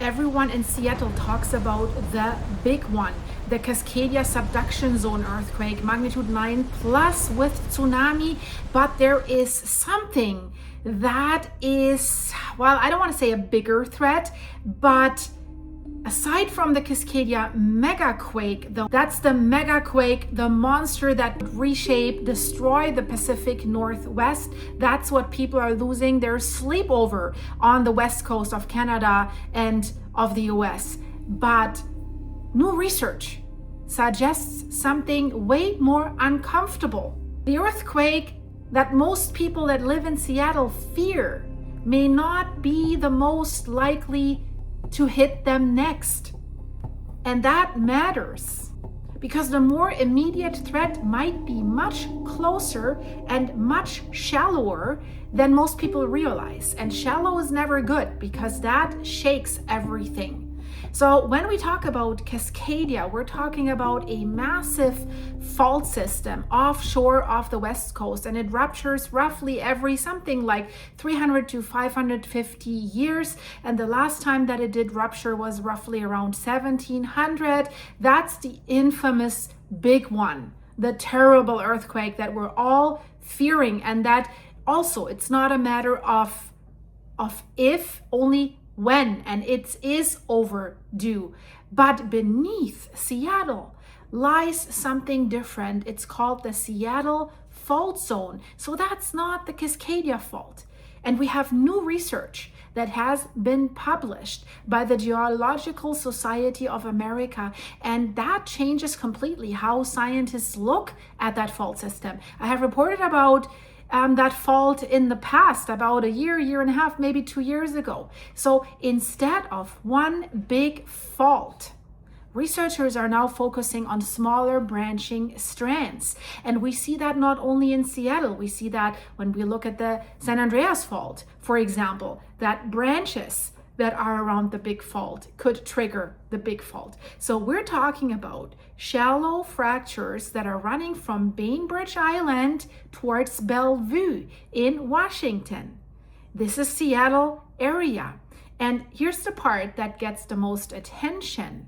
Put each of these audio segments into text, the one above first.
Everyone in Seattle talks about the big one, the Cascadia subduction zone earthquake, magnitude 9 plus with tsunami. But there is something that is, well, I don't want to say a bigger threat, but aside from the Cascadia mega quake, though, that's the mega quake, the monster that reshape, destroy the Pacific Northwest. That's what people are losing their sleep over on the west coast of Canada and of the US. But new research suggests something way more uncomfortable. The earthquake that most people that live in Seattle fear may not be the most likely to hit them next. And that matters because the more immediate threat might be much closer and much shallower than most people realize. And shallow is never good because that shakes everything. So when we talk about Cascadia, we're talking about a massive fault system offshore off the west coast, and it ruptures roughly every something like 300 to 550 years. And the last time that it did rupture was roughly around 1700. That's the infamous big one, the terrible earthquake that we're all fearing. And that also, it's not a matter of if, only when, and it is overdue. But beneath Seattle lies something different. It's called the Seattle Fault Zone. So that's not the Cascadia fault. And we have new research that has been published by the Geological Society of America, and that changes completely how scientists look at that fault system. I have reported about that fault in the past, about a year and a half, maybe 2 years ago. So instead of one big fault, researchers are now focusing on smaller branching strands. And we see that not only in Seattle, we see that when we look at the San Andreas fault, for example, that branches that are around the big fault could trigger the big fault. So we're talking about shallow fractures that are running from Bainbridge Island towards Bellevue in Washington. This is Seattle area. And here's the part that gets the most attention.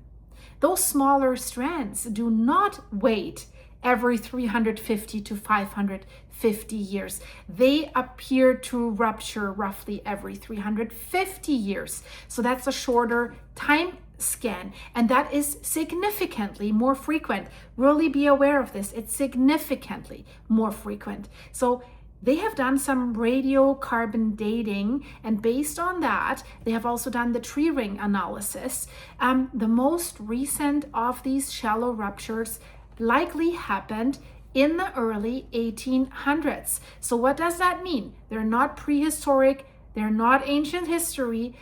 Those smaller strands do not wait every 350 to 550 years. They appear to rupture roughly every 350 years. So that's a shorter time scan, and that is significantly more frequent. Really be aware of this. It's significantly more frequent. So they have done some radiocarbon dating, and based on that, they have also done the tree ring analysis. The most recent of these shallow ruptures likely happened in the early 1800s. So what does that mean? They're not prehistoric, they're not ancient history,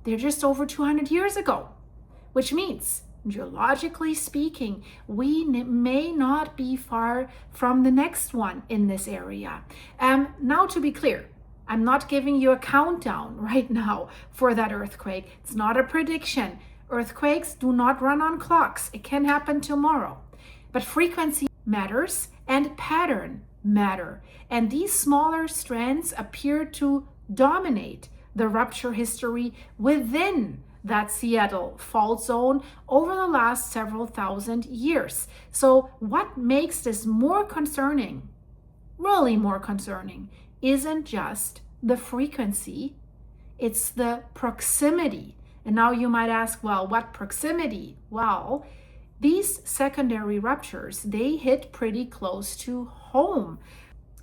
they're just over 200 years ago, which means, geologically speaking, we may not be far from the next one in this area. Now, to be clear, I'm not giving you a countdown right now for that earthquake. It's not a prediction. Earthquakes do not run on clocks. It can happen tomorrow. But frequency matters and pattern matter. And these smaller strands appear to dominate the rupture history within that Seattle fault zone over the last several thousand years. So what makes this more concerning, really more concerning, isn't just the frequency, it's the proximity. And now you might ask, well, what proximity? Well, these secondary ruptures, they hit pretty close to home.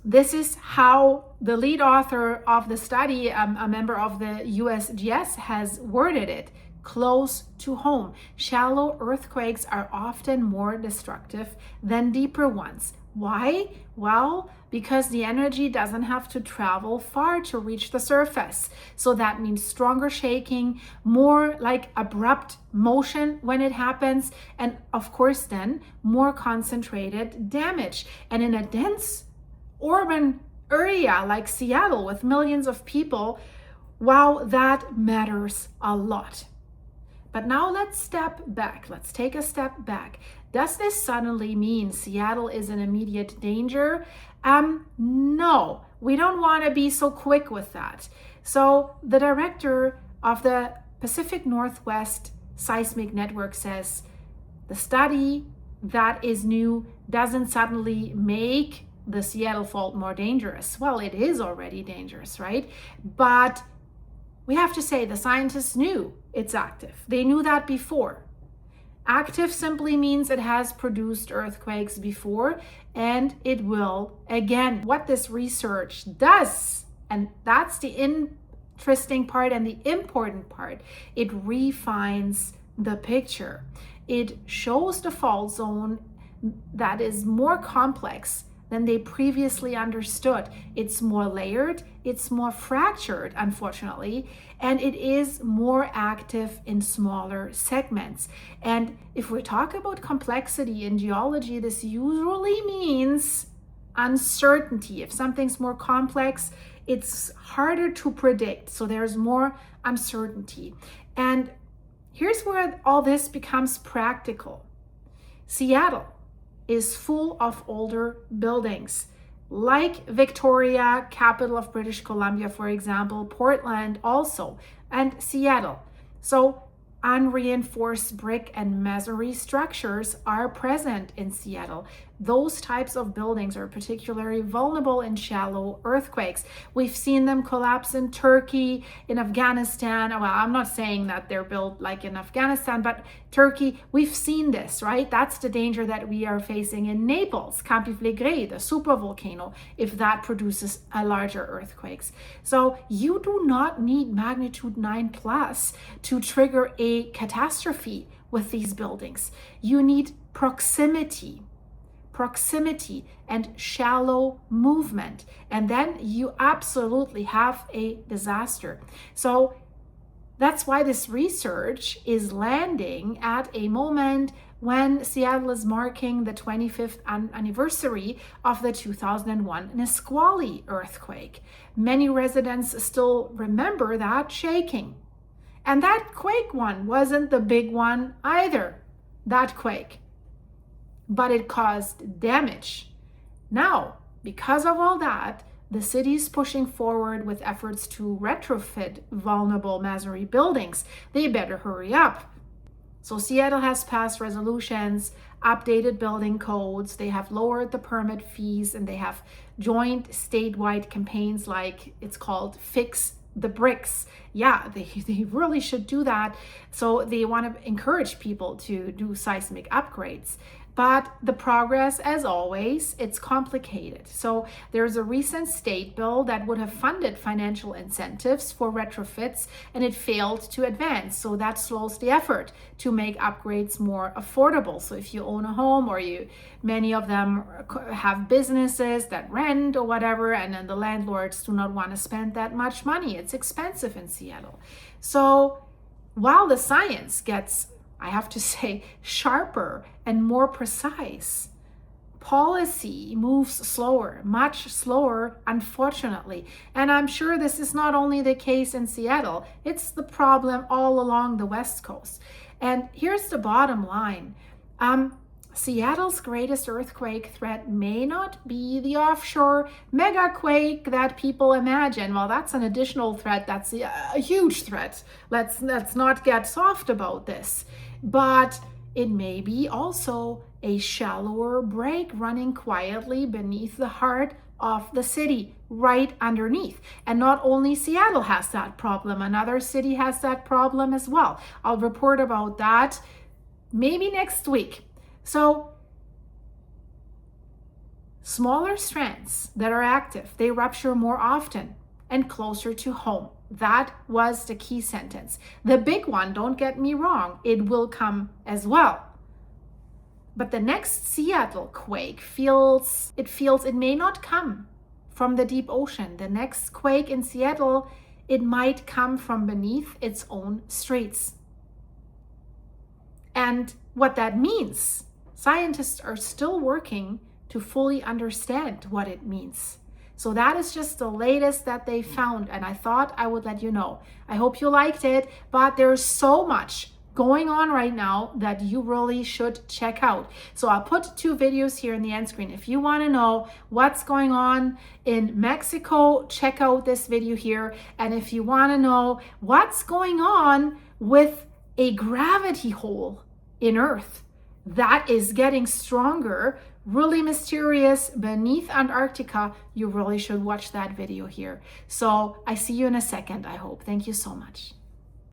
This is how the lead author of the study, a member of the USGS, has worded it: close to home. Shallow earthquakes are often more destructive than deeper ones. Why? Well, because the energy doesn't have to travel far to reach the surface. So that means stronger shaking, more like abrupt motion when it happens, and of course then more concentrated damage. And in a dense urban area like Seattle with millions of people, wow, that matters a lot. But now let's step back. Let's take a step back. Does this suddenly mean Seattle is in immediate danger? No, we don't want to be so quick with that. So the director of the Pacific Northwest Seismic Network says the study that is new doesn't suddenly make the Seattle fault more dangerous. Well, it is already dangerous, right? But we have to say the scientists knew it's active. They knew that before. Active simply means it has produced earthquakes before and it will again. What this research does, and that's the interesting part and the important part, it refines the picture. It shows the fault zone that is more complex than they previously understood. It's more layered, it's more fractured, unfortunately, and it is more active in smaller segments. And if we talk about complexity in geology, this usually means uncertainty. If something's more complex, it's harder to predict, so there's more uncertainty. And here's where all this becomes practical. Seattle is full of older buildings, like Victoria, capital of British Columbia, for example, Portland also, and Seattle. So unreinforced brick and masonry structures are present in Seattle. Those types of buildings are particularly vulnerable in shallow earthquakes. We've seen them collapse in Turkey, in Afghanistan. Well, I'm not saying that they're built like in Afghanistan, but Turkey, we've seen this, right? That's the danger that we are facing in Naples, Campi Flegrei, the supervolcano, if that produces a larger earthquakes. So you do not need magnitude 9 plus to trigger a catastrophe with these buildings. You need proximity and shallow movement, and then you absolutely have a disaster. So that's why this research is landing at a moment when Seattle is marking the 25th anniversary of the 2001 Nisqually earthquake. Many residents still remember that shaking. And that quake one wasn't the big one either, that quake. But it caused damage. Now, because of all that, the city is pushing forward with efforts to retrofit vulnerable masonry buildings. They better hurry up. So Seattle has passed resolutions, updated building codes, they have lowered the permit fees, and they have joined statewide campaigns like it's called Fix the Bricks. Yeah, they really should do that. So they want to encourage people to do seismic upgrades. But the progress, as always, it's complicated. So there's a recent state bill that would have funded financial incentives for retrofits, and it failed to advance. So that slows the effort to make upgrades more affordable. So if you own a home, or many of them have businesses that rent or whatever, and then the landlords do not want to spend that much money. It's expensive in Seattle. So while the science gets, I have to say, sharper and more precise, policy moves slower, much slower, unfortunately. And I'm sure this is not only the case in Seattle, it's the problem all along the West Coast. And here's the bottom line. Seattle's greatest earthquake threat may not be the offshore mega quake that people imagine. Well, that's an additional threat. That's a huge threat. Let's not get soft about this. But it may be also a shallower break running quietly beneath the heart of the city, right underneath. And not only Seattle has that problem, another city has that problem as well. I'll report about that maybe next week. So smaller strands that are active, they rupture more often and closer to home. That was the key sentence. The big one, don't get me wrong, it will come as well. But the next Seattle quake it may not come from the deep ocean. The next quake in Seattle, it might come from beneath its own streets. And what that means, scientists are still working to fully understand what it means. So that is just the latest that they found, and I thought I would let you know. I hope you liked it, but there's so much going on right now that you really should check out. So I'll put 2 videos here in the end screen. If you want to know what's going on in Mexico, check out this video here. And if you want to know what's going on with a gravity hole in Earth that is getting stronger, really mysterious beneath Antarctica. You really should watch that video here. So I see you in a second, I hope. Thank you so much.